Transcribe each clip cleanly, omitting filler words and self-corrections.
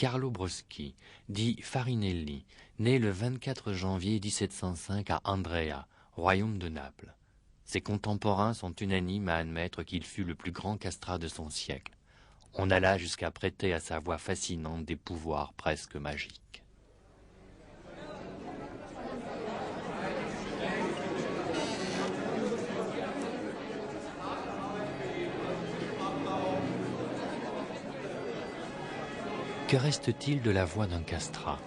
Carlo Broschi, dit Farinelli, né le 24 janvier 1705 à Andrea, royaume de Naples. Ses contemporains sont unanimes à admettre qu'il fut le plus grand castrat de son siècle. On alla jusqu'à prêter à sa voix fascinante des pouvoirs presque magiques. Que reste-t-il de la voix d'un castrat?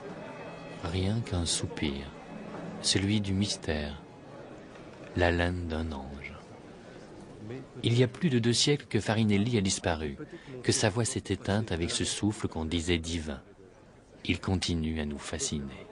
Rien qu'un soupir, celui du mystère, l'haleine d'un ange. Il y a plus de 2 siècles que Farinelli a disparu, que sa voix s'est éteinte avec ce souffle qu'on disait divin. Il continue à nous fasciner.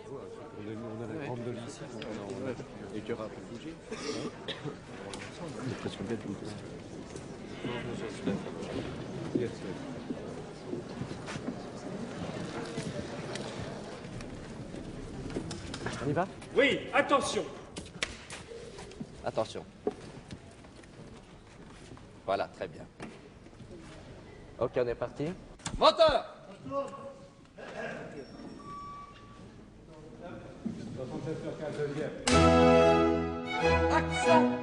On y va? Oui, attention! Attention. Voilà, très bien. Ok, on est parti. Moteur! Action!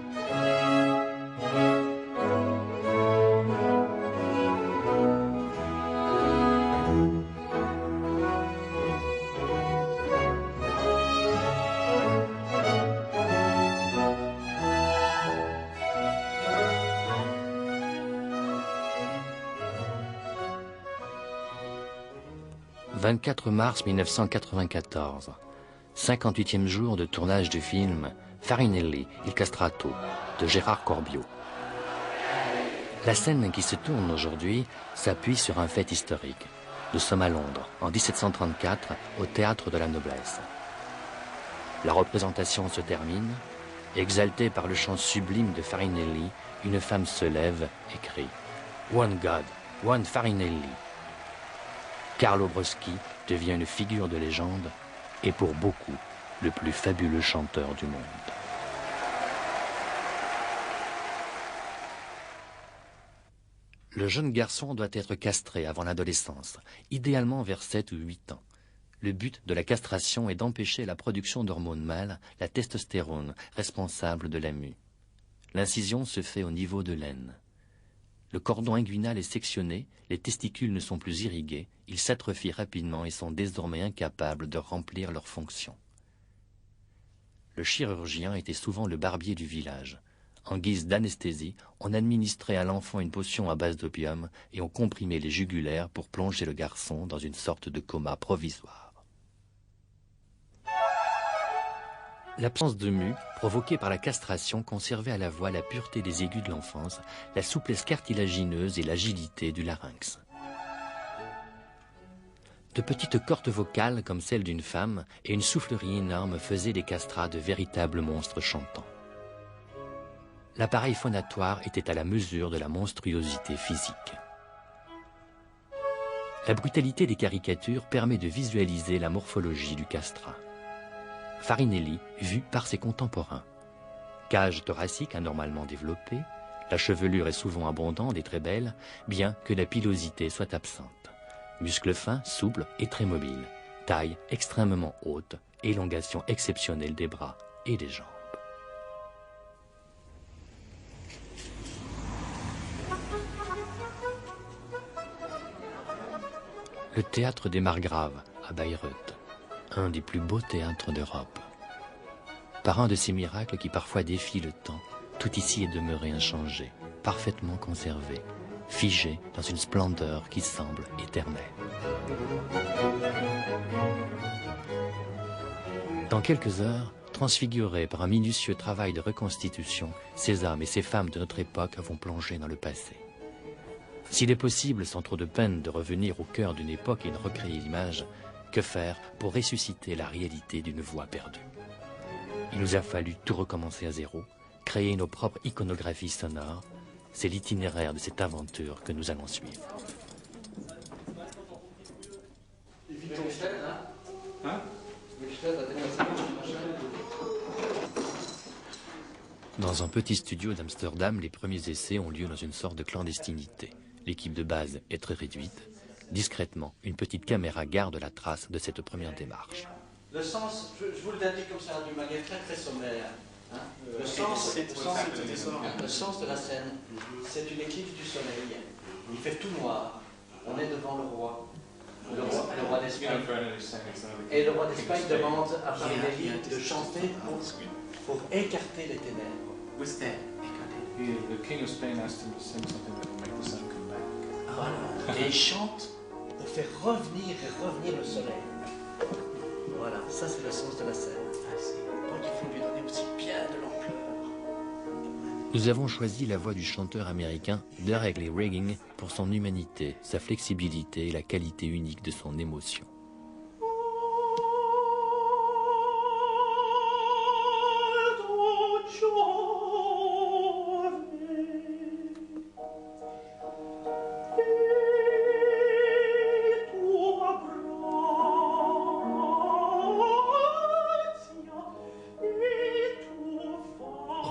24 mars 1994, 58e jour de tournage du film Farinelli, Il Castrato, de Gérard Corbiot. La scène qui se tourne aujourd'hui s'appuie sur un fait historique. Nous sommes à Londres, en 1734, au Théâtre de la Noblesse. La représentation se termine. Exaltée par le chant sublime de Farinelli, une femme se lève et crie « One God, one Farinelli ». Carlo Broschi devient une figure de légende et pour beaucoup le plus fabuleux chanteur du monde. Le jeune garçon doit être castré avant l'adolescence, idéalement vers 7 ou 8 ans. Le but de la castration est d'empêcher la production d'hormones mâles, la testostérone, responsable de la mue. L'incision se fait au niveau de l'aine. Le cordon inguinal est sectionné, les testicules ne sont plus irrigués, ils s'atrophient rapidement et sont désormais incapables de remplir leurs fonctions. Le chirurgien était souvent le barbier du village. En guise d'anesthésie, on administrait à l'enfant une potion à base d'opium et on comprimait les jugulaires pour plonger le garçon dans une sorte de coma provisoire. L'absence de mue, provoquée par la castration, conservait à la voix la pureté des aigus de l'enfance, la souplesse cartilagineuse et l'agilité du larynx. De petites cordes vocales comme celles d'une femme et une soufflerie énorme faisaient des castrats de véritables monstres chantants. L'appareil phonatoire était à la mesure de la monstruosité physique. La brutalité des caricatures permet de visualiser la morphologie du castrat. Farinelli, vu par ses contemporains. Cage thoracique anormalement développée, la chevelure est souvent abondante et très belle, bien que la pilosité soit absente. Muscles fins, souples et très mobiles. Taille extrêmement haute, élongation exceptionnelle des bras et des jambes. Le théâtre des Margraves, à Bayreuth, un des plus beaux théâtres d'Europe. Par un de ces miracles qui parfois défient le temps, tout ici est demeuré inchangé, parfaitement conservé, figé dans une splendeur qui semble éternelle. Dans quelques heures, transfigurés par un minutieux travail de reconstitution, ces hommes et ces femmes de notre époque vont plonger dans le passé. S'il est possible, sans trop de peine, de revenir au cœur d'une époque et de recréer l'image, que faire pour ressusciter la réalité d'une voix perdue? Il nous a fallu tout recommencer à zéro, créer nos propres iconographies sonores. C'est l'itinéraire de cette aventure que nous allons suivre. Dans un petit studio d'Amsterdam, les premiers essais ont lieu dans une sorte de clandestinité. L'équipe de base est très réduite. Discrètement, une petite caméra garde la trace de cette première démarche. Le sens, je vous le dis comme ça, d'une manière très très sommaire. Hein? Le sens de la scène, c'est une éclipse du soleil. Il fait tout noir. On est devant le roi. Le roi d'Espagne. Et le roi d'Espagne demande à Farinelli de chanter pour écarter les ténèbres. What's that? The King of Spain asked him to sing something that will make the sun come back. Voilà. Et il chante pour faire revenir le soleil. Voilà, ça c'est le sens de la scène. Donc il faut lui donner aussi bien de l'ampleur. Nous avons choisi la voix du chanteur américain Derek Lee Regging pour son humanité, sa flexibilité et la qualité unique de son émotion.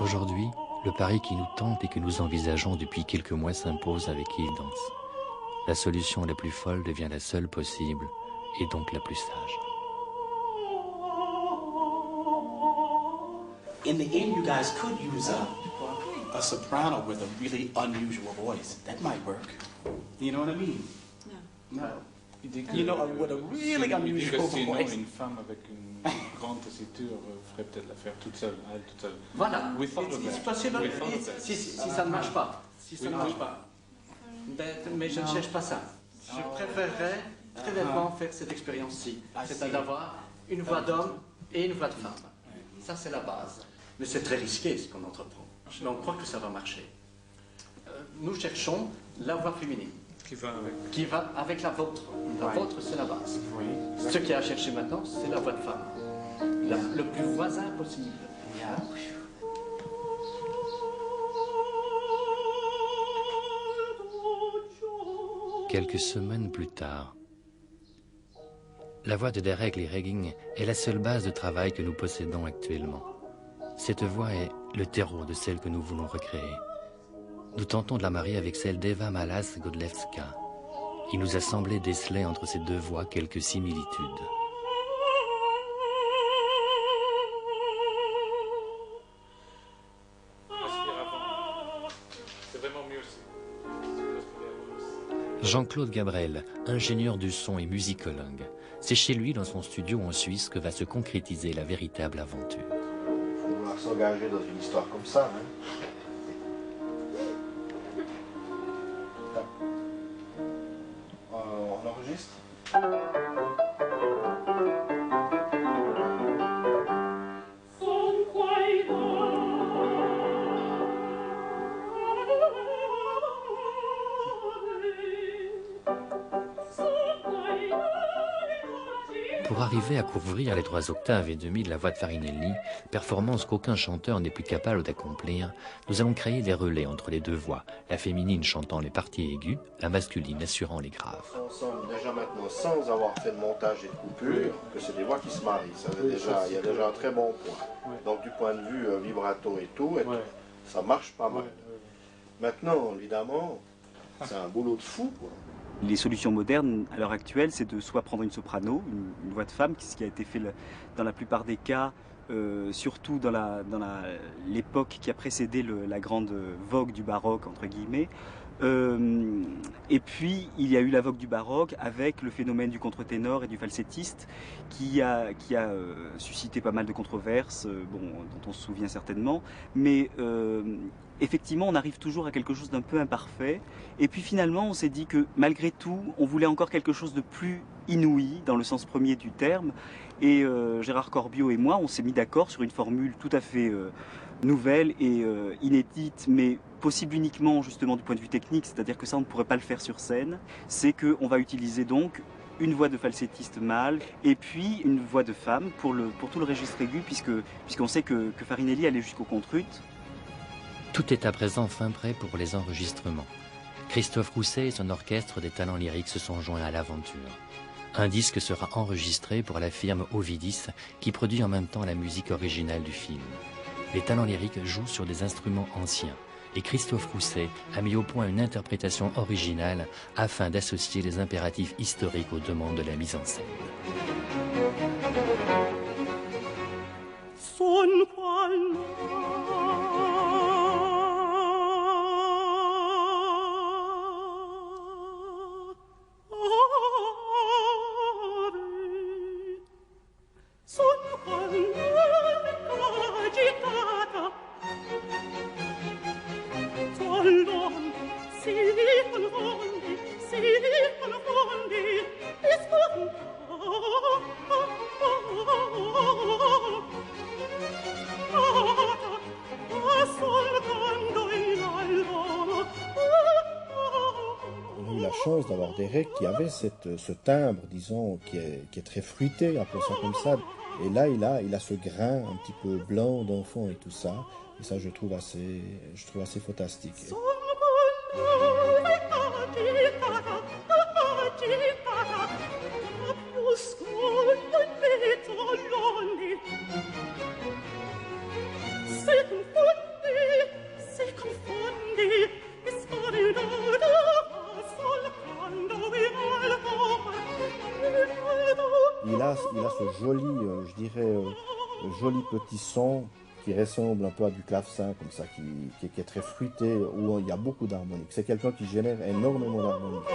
Aujourd'hui, le pari qui nous tente et que nous envisageons depuis quelques mois s'impose avec évidence. La solution la plus folle devient la seule possible et donc la plus sage. In the end, you guys could use a soprano with a really unusual voice. That might work. You know what I mean? No. You know, with a really unusual voice. Une femme avec une grande tessiture ferait peut-être l'affaire toute seule, elle toute seule. Voilà. We thought of It's that. possible. We thought of that. Si ça ne marche pas. Si ça ne marche pas. Mais je ne cherche pas ça. Je préférerais très nettement faire cette expérience-ci. C'est d'avoir une voix d'homme et une voix de femme. Ça, c'est la base. Mais c'est très risqué ce qu'on entreprend. Mais on croit que ça va marcher. Nous cherchons la voix féminine. Qui va avec la vôtre. La vôtre, c'est la base. Oui. Ce qu'il y a à chercher maintenant, c'est la voix de femme. Le plus voisin possible. Yeah. Quelques semaines plus tard, la voix de Derek Lee Regging est la seule base de travail que nous possédons actuellement. Cette voix est le terreau de celle que nous voulons recréer. Nous tentons de la marier avec celle d'Eva Malas Godlewska. Il nous a semblé déceler entre ces deux voix quelques similitudes. Jean-Claude Gabrel, ingénieur du son et musicologue. C'est chez lui, dans son studio en Suisse, que va se concrétiser la véritable aventure. Il faut vouloir s'engager dans une histoire comme ça. Hein. On enregistre ? Pour arriver à couvrir les 3 octaves et demi de la voix de Farinelli, performance qu'aucun chanteur n'est plus capable d'accomplir, nous avons créé des relais entre les deux voix, la féminine chantant les parties aiguës, la masculine assurant les graves. On sent déjà maintenant, sans avoir fait de montage et de coupure, que c'est des voix qui se marient. Il y a déjà un très bon point. Donc du point de vue vibrato et tout, ça marche pas mal. Maintenant, évidemment, c'est un boulot de fou, quoi. Les solutions modernes à l'heure actuelle, c'est de soit prendre une soprano, une voix de femme, ce qui a été fait dans la plupart des cas, surtout dans l'époque qui a précédé la grande vogue du baroque, entre guillemets. Et puis, il y a eu la vogue du baroque avec le phénomène du contre-ténor et du falsettiste qui a suscité pas mal de controverses, dont on se souvient certainement. Mais effectivement, on arrive toujours à quelque chose d'un peu imparfait. Et puis finalement, on s'est dit que malgré tout, on voulait encore quelque chose de plus inouï, dans le sens premier du terme. Et Gérard Corbiot et moi, on s'est mis d'accord sur une formule tout à fait nouvelle et inédite, mais possible uniquement justement du point de vue technique, c'est-à-dire que ça, on ne pourrait pas le faire sur scène. C'est qu'on va utiliser donc une voix de falsettiste mâle et puis une voix de femme pour tout le registre aigu, puisqu'on sait que Farinelli allait jusqu'au contrut. Tout est à présent fin prêt pour les enregistrements. Christophe Rousset et son orchestre des talents lyriques se sont joints à l'aventure. Un disque sera enregistré pour la firme Ovidis qui produit en même temps la musique originale du film. Les talents lyriques jouent sur des instruments anciens et Christophe Rousset a mis au point une interprétation originale afin d'associer les impératifs historiques aux demandes de la mise en scène. D'avoir Derek qui avait ce timbre, disons, qui est très fruité, appelons ça comme ça. Et là, il a ce grain un petit peu blanc d'enfant et tout ça. Et ça, je trouve assez fantastique. Il a ce joli, je dirais, joli petit son qui ressemble un peu à du clavecin, comme ça, qui est très fruité, où il y a beaucoup d'harmoniques. C'est quelqu'un qui génère énormément d'harmoniques.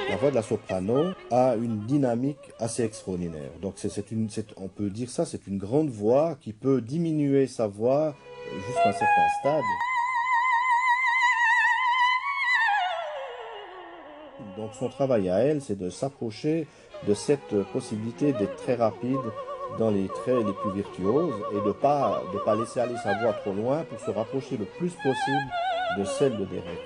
La voix de la soprano a une dynamique assez extraordinaire. Donc on peut dire ça, c'est une grande voix qui peut diminuer sa voix jusqu'à un certain stade. Donc son travail à elle, c'est de s'approcher de cette possibilité d'être très rapide dans les traits les plus virtuoses et de pas laisser aller sa voix trop loin pour se rapprocher le plus possible de celle de Derek.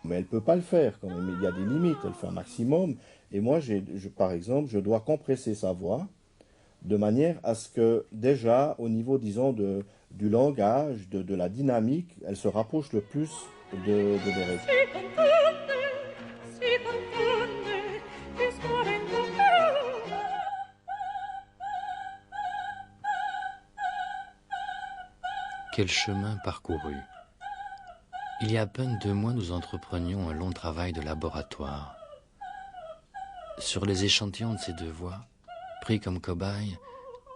Mais elle ne peut pas le faire quand même, il y a des limites, elle fait un maximum. Et moi, par exemple, je dois compresser sa voix de manière à ce que déjà, au niveau, disons, du langage, de la dynamique, elle se rapproche le plus de Derek. Quel chemin parcouru! Il y a à peine 2 mois, nous entreprenions un long travail de laboratoire. Sur les échantillons de ces 2 voix, pris comme cobayes,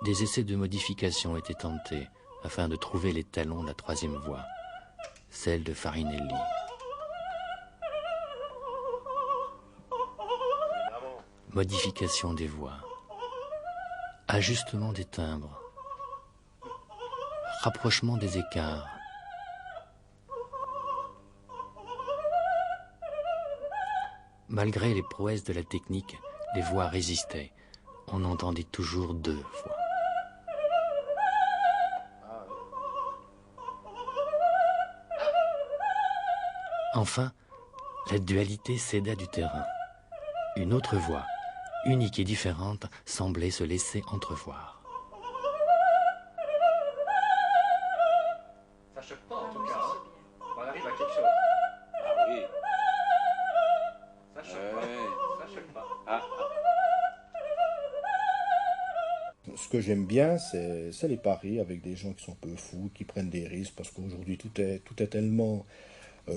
des essais de modification étaient tentés afin de trouver les talons de la 3e voix, celle de Farinelli. Modification des voix, ajustement des timbres, rapprochement des écarts. Malgré les prouesses de la technique, les voix résistaient. On entendait toujours 2 voix. Enfin, la dualité céda du terrain. Une autre voix, unique et différente, semblait se laisser entrevoir. Ça choque pas en tout cas. On arrive à quelque chose. Ah oui. Ça choque pas. Ça choque pas. Ce que j'aime bien, c'est les paris avec des gens qui sont un peu fous, qui prennent des risques, parce qu'aujourd'hui tout est tellement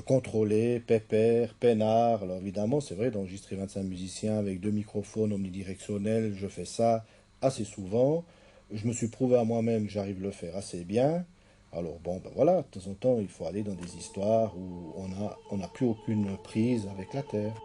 contrôlé, pépère, peinard. Alors évidemment, c'est vrai, d'enregistrer 25 musiciens avec 2 microphones omnidirectionnels, je fais ça assez souvent. Je me suis prouvé à moi-même que j'arrive à le faire assez bien. Alors bon, ben voilà, de temps en temps, il faut aller dans des histoires où on n'a plus aucune prise avec la Terre.